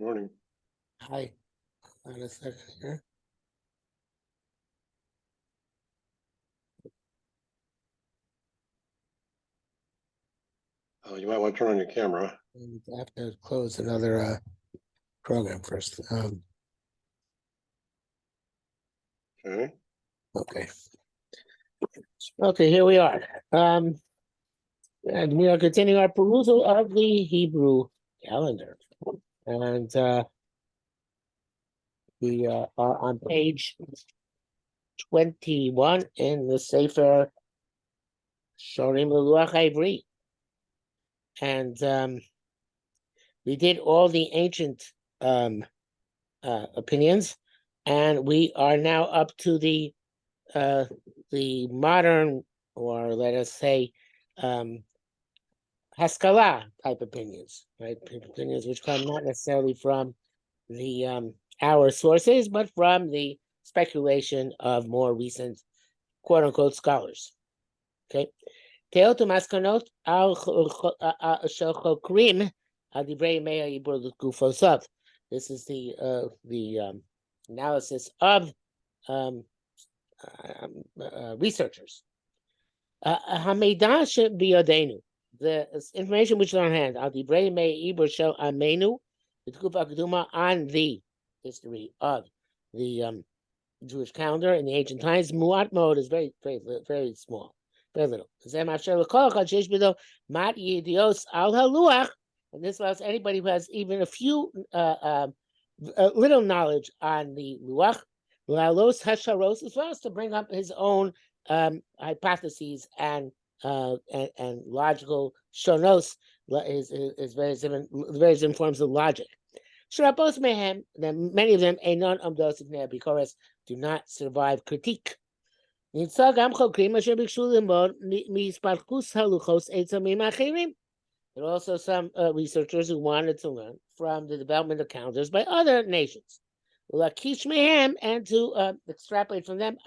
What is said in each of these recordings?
Morning. Hi. On a second here. You might want to turn on your camera. I have to close another program first. Okay. Okay, here we are. And we are continuing our perusal of the Hebrew calendar. And we are on page 21 in the sefer Shearim, lelוח, העברי. And we did all the ancient opinions, and we are now up to the modern, or let us say, Haskalah type opinions, right? Opinions which come not necessarily from the our sources, but from the speculation of more recent quote unquote scholars. Okay. Teotu maskanot al chokrim al divrei mea yibur l'kufosav. This is the analysis of researchers. Hameidah biyodenu, the information which is on hand, al divrei mea yibur shel amenu, the Tkufa Keduma, on the history of the Jewish calendar in the ancient times. Muat mode is very, very, very small, very little. And this allows anybody who has even a few little knowledge on the luach, as well as to bring up his own hypotheses and logical shonos, is various different forms of logic. Then many of them because do not survive critique. There are also some researchers who wanted to learn from the development of calendars by other nations, and to extrapolate from them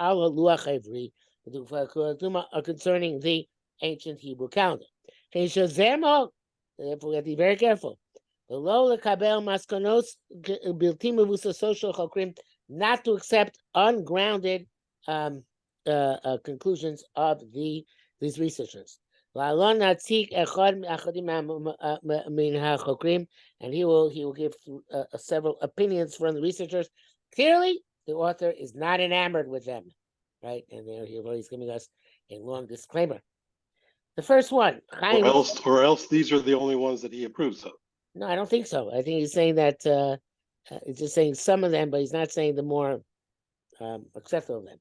concerning the ancient Hebrew calendar. Therefore, we have to be very careful. Not to accept ungrounded conclusions of these researchers. And he will give several opinions from the researchers. Clearly, the author is not enamored with them, right? And there he's giving us a long disclaimer. The first one, or else these are the only ones that he approves of. No, I don't think so. I think he's saying that he's just saying some of them, but he's not saying the more acceptable of them.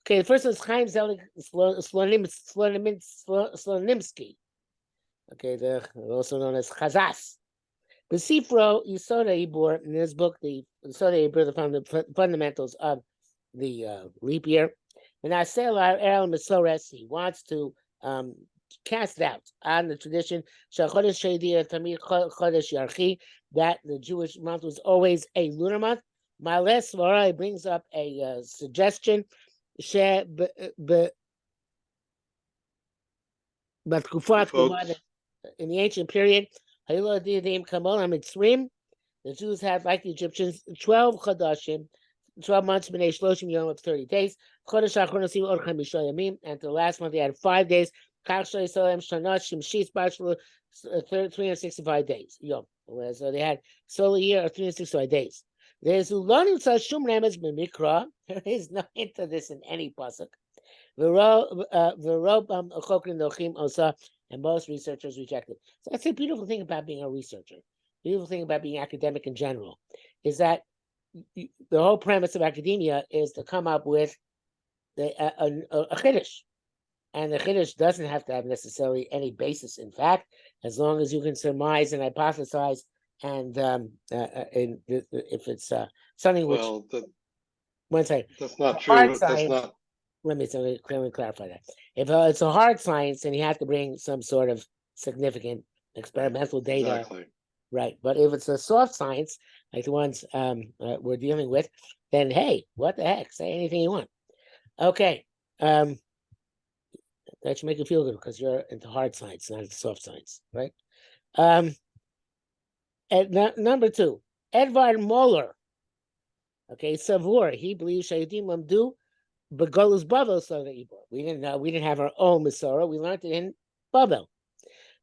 Okay, the first one is Chaim Zelig Slonimsky. Okay, also known as Chazas. The Sifro Yisoda Ibor, in his book, the Yisoda Ibor, the fundamentals of the leap year. And Asela Erel Mesores, he wants to cast doubt on the tradition that the Jewish month was always a lunar month. Males Vara brings up a suggestion in the ancient period, the Jews had, like the Egyptians, 12 chadashim, 12 months, 30 days. And the last month they had 5 days. 365 days. So they had solar year of 365 days. There is no hint of this in any pasuk. And most researchers reject it. So that's a beautiful thing about being a researcher. Beautiful thing about being academic in general is that the whole premise of academia is to come up with a chiddush. And the chiddush doesn't have to have necessarily any basis in fact, as long as you can surmise and hypothesize, and if it's something which... one second. That's not true. Science, that's not... Let me clarify that. If it's a hard science, then you have to bring some sort of significant experimental data. Exactly. Right. But if it's a soft science, like the ones we're dealing with, then hey, what the heck? Say anything you want. Okay. That should make you feel good because you're into hard science, not into soft science, right? And number two, Edvard Moller, okay, Savur, he believes Shayadim Amdu Begolus Bavel Soda Ibor. We didn't know, we didn't have our own Masorah, we learned it in Bavel.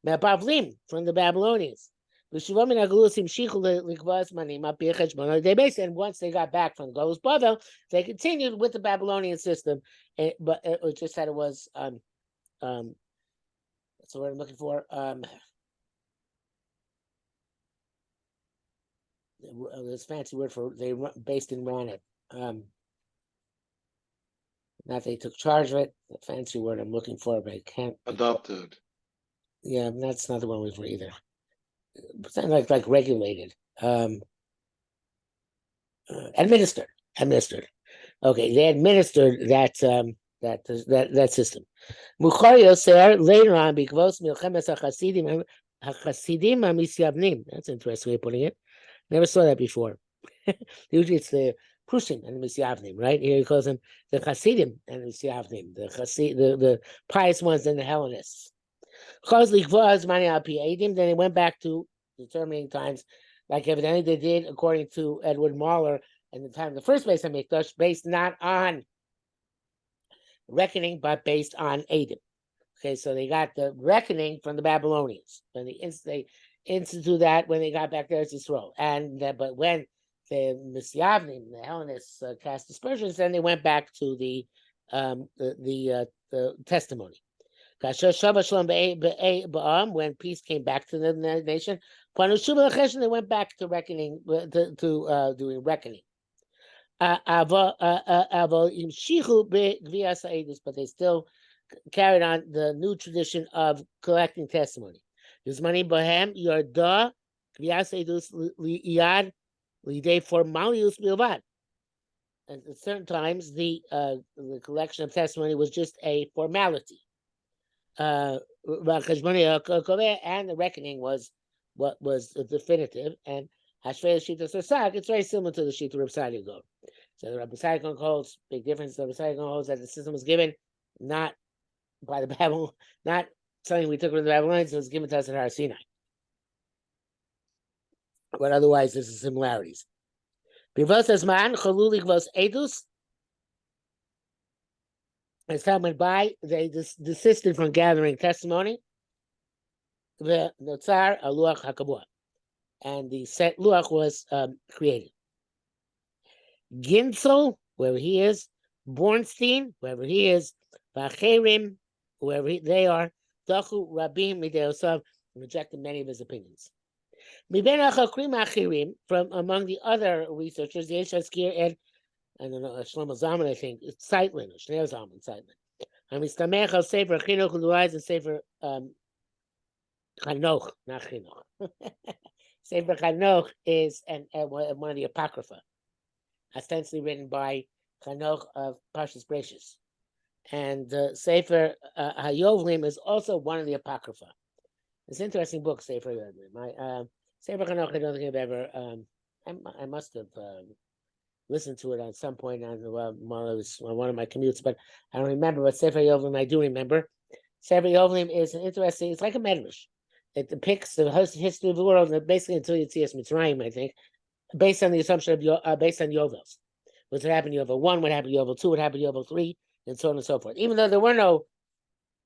Bavlim from the Babylonians. And once they got back from Golus Bavel, they continued with the Babylonian system, but it just said it was that's the word I'm looking for. This fancy word for they based and ran it. Not they took charge of it. The fancy word I'm looking for, but I can't. Adopted. Yeah, that's not the one we've either. Something like regulated. Administered. Okay, they administered that system. Mukhar Ser later on because Milchemes HaChasidim HaMisyavnim. That's an interesting way of putting it. Never saw that before. Usually it's the Prussian and the Misyavnim, right? Here he calls them the Hasidim and the Misyavnim, the pious ones and the Hellenists. Then they went back to determining times, like evidently they did according to Edward Mahler and the time of the first Beis HaMikdash, based not on reckoning, but based on Edom. Okay, so they got the reckoning from the Babylonians. When they instituted that when they got back there to Israel. But when the Misyavnim, the Hellenists, cast aspersions, then they went back to the testimony. When peace came back to the nation, they went back to reckoning, to doing reckoning. But they still carried on the new tradition of collecting testimony. Money bohem yarda gvias edus liyad lidei formalius bilvad. And at certain times, the collection of testimony was just a formality. And the reckoning was what was definitive. And Hashvei Shita Sosak, it's very similar to the Shita Reb Sadia Gaon. So the Rabbi Sadia holds, big difference. The Rabbi Sadia holds that the system was given not by the Babylon, not something we took from the Babylonians, it was given to us at Har Sinai. But otherwise, there's the similarities. Bivos Esman, Chaluli Gvos Edus. As time went by, they desisted from gathering testimony. The Notzar Lelוח HaKabua. And the set Luach was created. Ginzel, wherever he is, Bornstein, wherever he is, Vacherim, wherever they are, Dachu Rabim Mideosav, rejected many of his opinions. From among the other researchers, Yeshazkir and I don't know, Shlomo Zalman, I think, it's Zeitlin, or Shneur Zalman, Zeitlin. Mistamech al sefer Chinuch Luaz and sefer Chanoch, not Chinuch. Sefer Chanoch is one of the Apocrypha, ostensibly written by Chanoch of Parshas Bereishis. And Sefer Hayovlim is also one of the Apocrypha. It's an interesting book, Sefer Hayovlim. Sefer Chanoch, I don't think I've ever, I must have listened to it at some point on one of my commutes, but I don't remember. But Sefer Hayovlim, I do remember. Sefer Hayovlim is an interesting, it's like a medrash. It depicts the history of the world, basically until Yetzias Mitzrayim, I think, based on the assumption of based on Yovels. What happened to Yovel 1, what happened to Yovel 2, what happened to Yovel 3, and so on and so forth. Even though there were no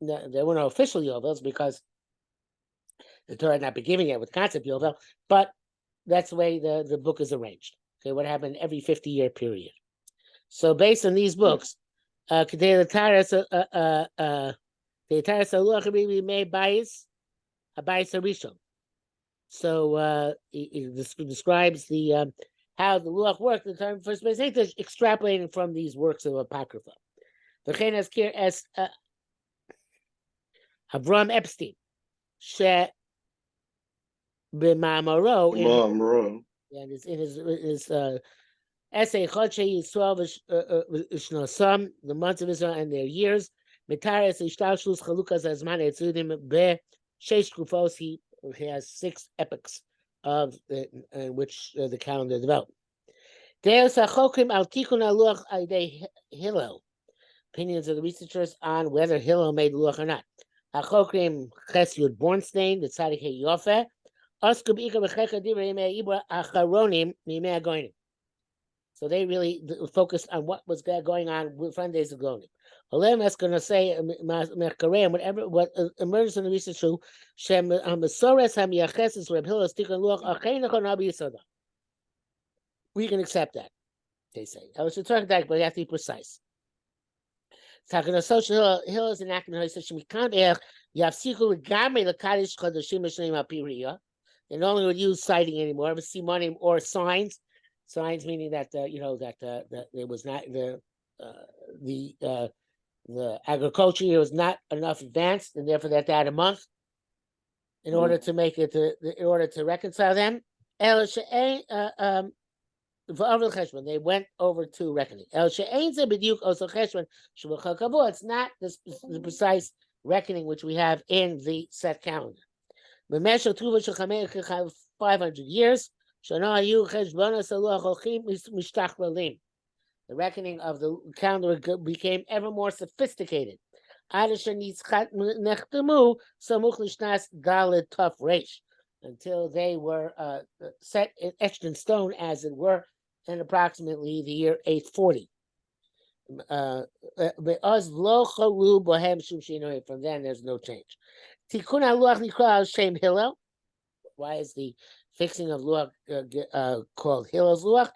official Yovels because the Torah had not been giving it with concept Yovel, but that's the way the book is arranged. Okay, what happened every 50-year period. So based on these books, the Taras made bias, a bias Rishon. So it describes the how the Lulach worked in the time of first Beis Hamikdash, extrapolating from these works of Apocrypha. The Chen as Avram Epstein, she b'ma'amaro in his essay Chodshei Yisrael v'Shnosam, the months of Israel and their years. Mitares Ishtalshus Chalukas Azman Etzudim be Sheish Kufos. He has 6 epochs of in which the calendar developed. Deus HaChokrim al Tikun HaLuach Aidei Hillel. Opinions of the researchers on whether Hillel made Luach or not. HaChokrim Ches Yud Bornstein, the Tzadik Yofe, So they really focused on what was going on with days of Geonim. Olam is going to say whatever what emerges in the research through Shem Mesores HaMiyacheses Reb Hillel's Tikkun Luach Achein Echon Rabbi Yisoda. We can accept that, they say. I was talking that, but you have to be precise. Talking to social Hill is enacting her says we can't you have secret Gamay the Kaddish Chodashim Mishneim Apiriya. They no longer would use citing anymore, but simonim or signs. Signs meaning that that there was not the agriculture here was not enough advanced, and therefore that they had a month in order to make it in order to reconcile them. They went over to reckoning. It's not the precise reckoning which we have in the set calendar. 500 years. The reckoning of the calendar became ever more sophisticated. Until they were etched in stone, as it were, in approximately the year 840. From then, there's no change. Why is the fixing of Luach called Hillel's Luach?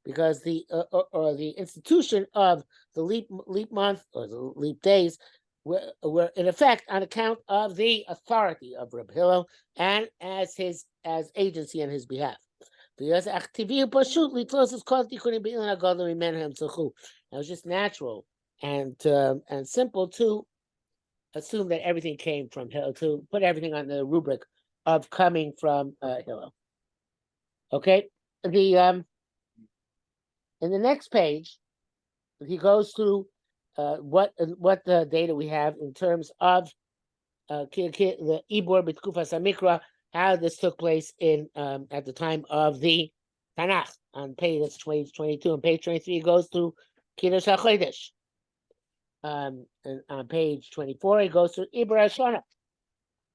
Because the institution of the leap month or the leap days were in effect on account of the authority of Reb Hillel and as agency on his behalf. It was just natural and simple to assume that everything came from Hillel, to put everything on the rubric of coming from Hillel. Okay, in the next page, he goes through what the data we have in terms of the Ibor B'Tkufas HaMikra, how this took place in at the time of the Tanakh. On page 22 and page 23, it goes through Kiddush HaChodesh. And on page 24, it goes through Ibra Shana.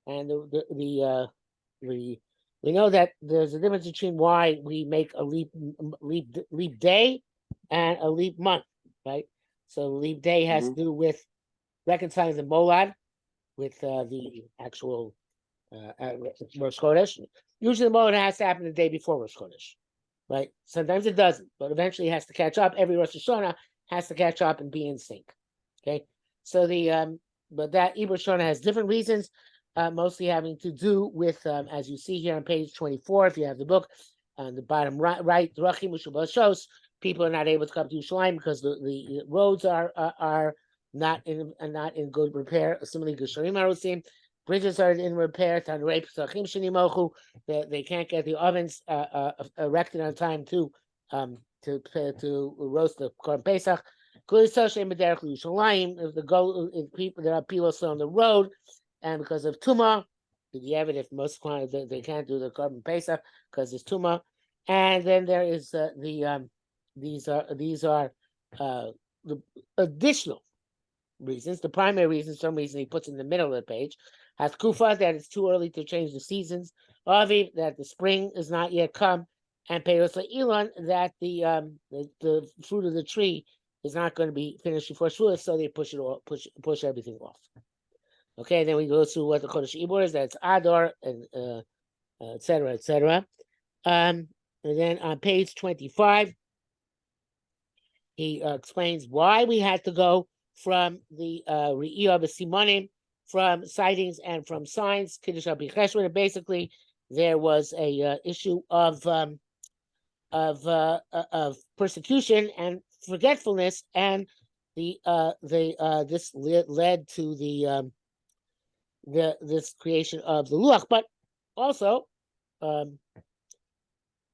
And we know that there's a difference between why we make a leap day and a leap month, right? So leap day has to do with reconciling the molad with the actual Rosh Chodesh. Usually the molad has to happen the day before Rosh Chodesh, right? Sometimes it doesn't, but eventually it has to catch up. Every Rosh Hashanah has to catch up and be in sync. Okay, so but that Ibra Shana has different reasons, mostly having to do with, as you see here on page 24, if you have the book, on the bottom right, people are not able to come to Shearim because the roads are not in good repair. Similarly, Shearim bridges are in repair. They can't get the ovens erected on time to roast the Korban Pesach. If there are people still on the road, and because of Tumah, if most clients they can't do the Korban Pesach because it's Tumah, and then there is these are the additional reasons. The primary reason, some reason he puts in the middle of the page, has Kufa, that it's too early to change the seasons, Aviv, that the spring is not yet come, and Peiros Elon, that the fruit of the tree is not going to be finished before Shavuot, so they push everything off. Okay, then we go through what the Chodesh Ibor is. That's Adar and etc. etc. And then on page 25, he explains why we had to go from the Re'iyah B'Simonim, from sightings and from signs. Kiddush Abi Cheshvan. Basically, there was a issue of persecution and forgetfulness, and this led to this creation of the Lulach, but also the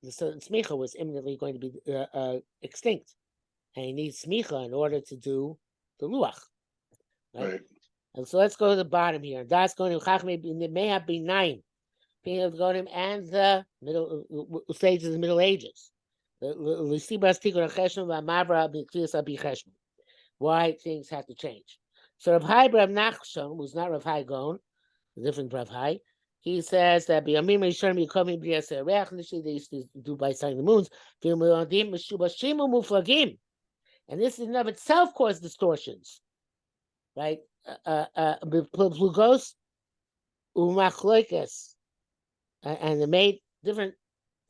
smicha was imminently going to be extinct, and you need smicha in order to do the Lulach. Right? And so let's go to the bottom here. Das Geonim Chachmei may have been 9. Being of Geonim and the middle stages of the Middle Ages. Why things have to change. So Rav Hai Rav Nachshon, who's not Rav Hai Gon, a different Rav Hai, he says that B'yamim Rishon Yikomim B'yas Reach. Initially, they used to do by signing the moons. And this in and of itself caused distortions, right? Plugos umachloikes, and they made different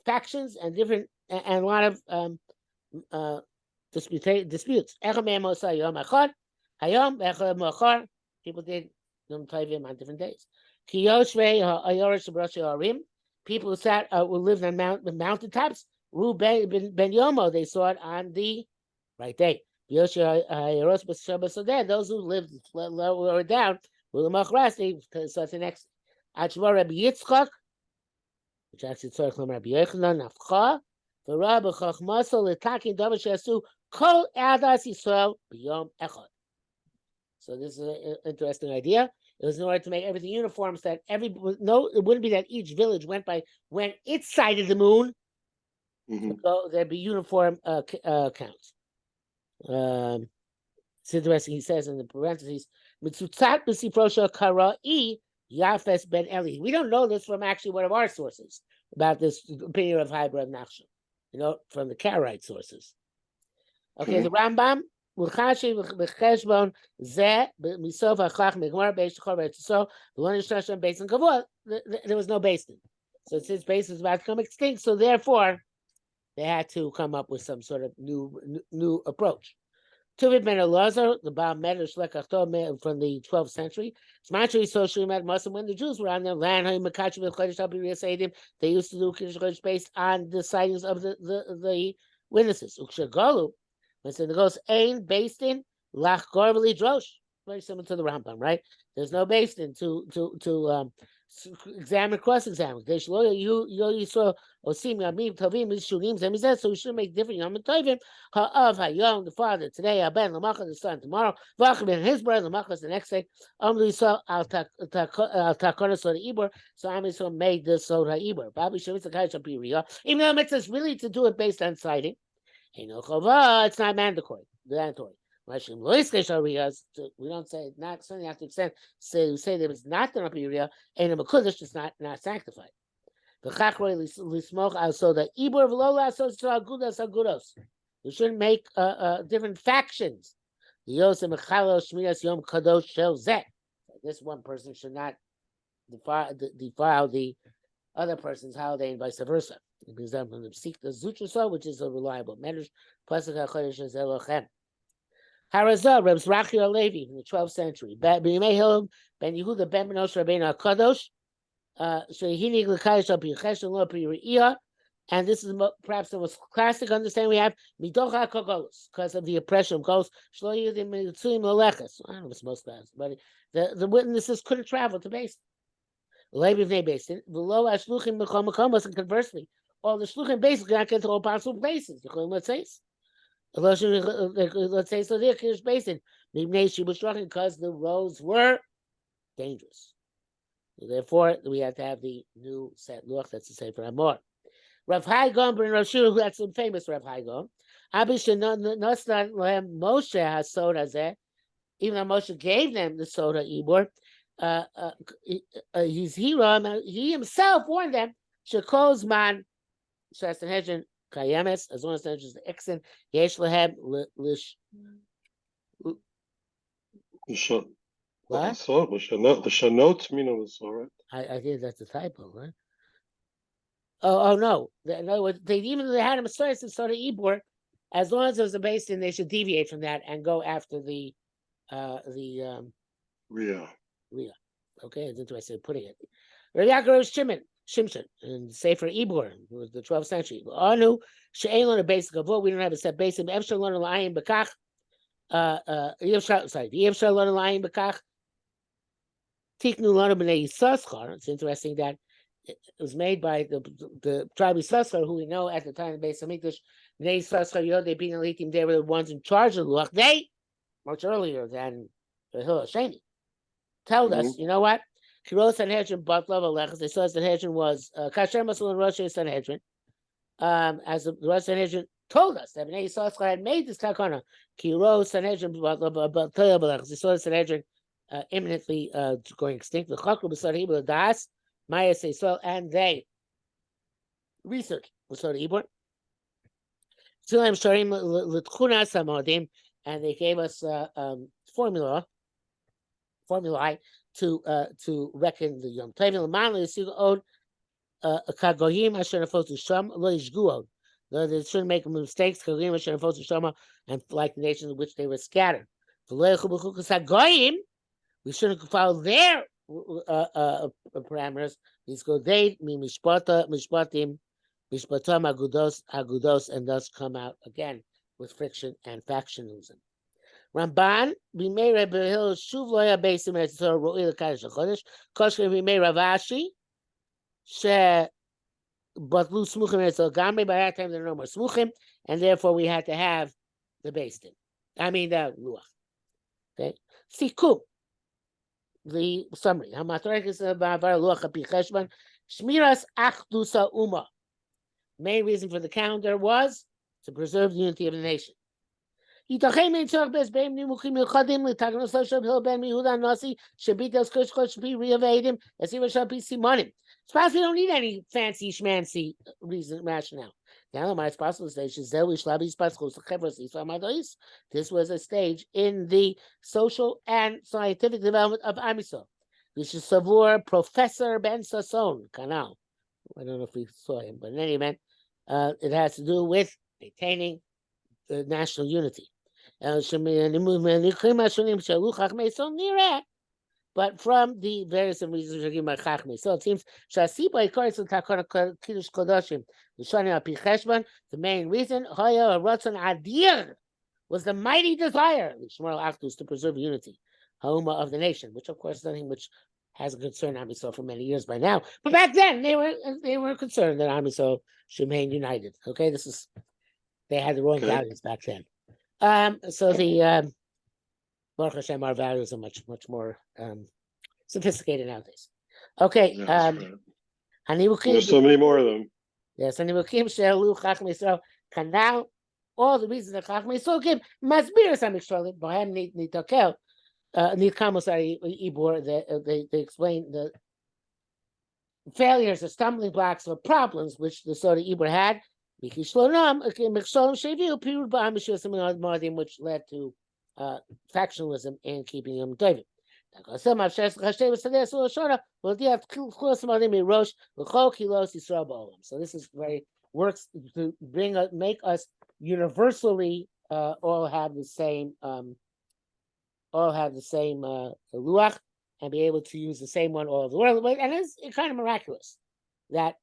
factions and different and a lot of disputes. People did Yom Tovim on different days. People who sat who lived on mountaintops. Ben Yomo, they saw it on the right day. Those who lived lower down, so the next Rabbi Yitzchak, which actually starts from Rabbi Yochanan, Nafcha, the Rabbi Chachmasol, attacking Davar Shasu, Kol Adas Yisrael B'Yom Echad. So this is an interesting idea. It was in order to make everything uniform, so that it wouldn't be that each village went its side of the moon. So there'd be uniform counts. It's interesting. He says in the parentheses, "Mitzutzat b'sifrosha kara'i Yafes ben Eli." We don't know this from actually one of our sources about this opinion of Hybrid Nachshon. From the Karaite sources. Okay, the Rambam. There was no basin, so since basin is about to become extinct, so therefore they had to come up with some sort of new approach. Tuvit ben Elazar, the Baal Medrash Lekachto from the 12th century. When the Jews were on their land, they used to do Kiddush Chodesh based on the sightings of the witnesses. When the goes ain based in lach gorveli drosh, very similar to the Rambam, right? There's no based in to examine, cross-examine. So we should make different Yom Tovim. Ha'av hayom, the father today, Aben Lamacha, the son tomorrow, Vachim his brother Lamacha the next day. Al takona soda ibor. So Amisol made the soda ibor. Babi Shavitz Akash. Even though it says really to do it based on sighting. It's not mandatory. We don't say not certainly have to extend say that it's not the Uriah and a Makudish, it's not sanctified. The Chachroi Lismoch also the Ibor Vlola so Agudas Agudos. We shouldn't make different factions. The Yosef Mechalo Shmiras Yom Kadosh Shel Zeh. This one person should not defile the other person's holiday and vice versa. For example, the Sikh the Zutrasol, which is a reliable medrash, plus the Chodesh is Elochem. Harazah, Reb Zrachi Levi from the 12th century. Ben Yehuda Ben Benosh Rabbeinu Hakadosh. Shehini L'Kadosh Al Pi Chesed Lo Pi Re'iyah. And this is perhaps the most classic understanding we have. Midoch HaKogolos, because of the oppression of ghosts. Shlo Yehudim Mitzuyim Leleches. I don't know if it's most classic, but the witnesses couldn't travel to base. Levi Vnei Basin. Below Ashluchim Mechom Mekomos, and conversely, all the shluchim basically not get to all possible places. Let's say so. There, Kiddush Basin, because the roads were dangerous. So therefore, we have to have the new set lach. That's the sefer Amor. Rav Hai Gon ben Rav Shur, that's the famous Rav Hai Gon. Moshe has soda zeh. Even though Moshe gave them the soda ibor, he himself warned them. Shekos man. Sanhedrin Kayemes, as long as Sanhedrin is the Exen, Yesh Lehem Lish. What? The Shanot mean was all right. I think that's a typo, right? Oh no. In other words, they had a Messiah and sort of Ibor, as long as it was a basin, they should deviate from that and go after the Riyah. Okay, it's interesting putting it. Rabbi Yaakov Shimshon and sefer Ibor was the 12th century. Anu she'elon a basic of what we don't have a set basin. Evshalon alayim bekach. Evshalon alayim bekach. Tiknu lanu b'nei Yisachar. It's interesting that it was made by the tribe of Yisachar, who we know at the time of the Beis Hamikdash. B'nei Yisachar Yodei bin Alitim. They were the ones in charge of the Lach. They much earlier than the Hill Sheni told us. You know what? Kiro Sanhedrin but love Alechas. They saw Sanhedrin was Kasher Masul and Rosh Sanhedrin. As the Rosh Sanhedrin told us that Bnei Yisrael had made this takana. Kiro Sanhedrin, the Sanhedrin imminently going extinct. The Chakru B'Sod Ibor Das, Maya Yisrael, and they researched B'Sod Ibor. Shiurim Shearim L'Tchunas HaModim, and they gave us formulae to reckon the Yom Tovim. L'man L'Yisigu Od Kagoyim Asher Nefos Sham Lo Yishgu Od. They shouldn't make mistakes. Kagoyim Asher Nefos Sham, and like the nations in which they were scattered. We shouldn't follow their parameters. These go they mean mishpatim, agudos, and thus come out again with friction and factionalism. Ramban, we may Rabbi Hillel shuv loya beisim et Torah ro'il kadosh chodesh. Koshker we may Ravashi she batlu smuchim et gamri. By that time there are no more smuchim, and therefore we had to have the beisim. I mean the luach. Okay, sikum. The summary. Shmiras achdusa uma. Main reason for the calendar was to preserve the unity of the nation. It's possible we don't need any fancy schmancy reason rationale. It's possible to say this was a stage in the social and scientific development of Am Yisrael. This is Savur Professor Ben Sasson Canal. I don't know if we saw him, but in any event, it has to do with maintaining the national unity. But from the various reasons we're given by Chachmei. So it seems the main reason was the mighty desire to preserve unity of the nation, which of course is something which has a concern Am Yisrael for many years by now. But back then they were concerned that Am Yisrael should remain united. Okay, they had the wrong values back then. So the Baruch Hashem, our values are much more sophisticated nowadays. Okay. There's so many more of them. Yes, and now all the reasons that Chachmei Yisrael give must be some extraordinary. Bohem nitakel nitkamosari ibor. They explain the failures, the stumbling blocks, or problems which the Soda Ibor had. Which led to factionalism and keeping him David. So this is very works to make us universally all have the same luluach and be able to use the same one all over the world. And it's kind of miraculous that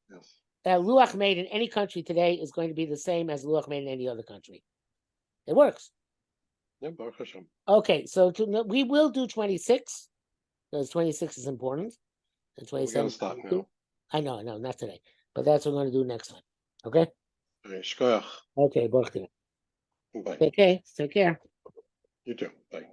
that luluach made in any country today is going to be the same as luluach made in any other country. It works. Yeah, Baruch Hashem. Okay, so we will do 26 because 26 is important. And 27. We gotta stop now. I know, not today, but that's what we're going to do next time. Okay. Okay, shkoyach. Okay, Baruch. Bye. Okay, take care. You too. Bye.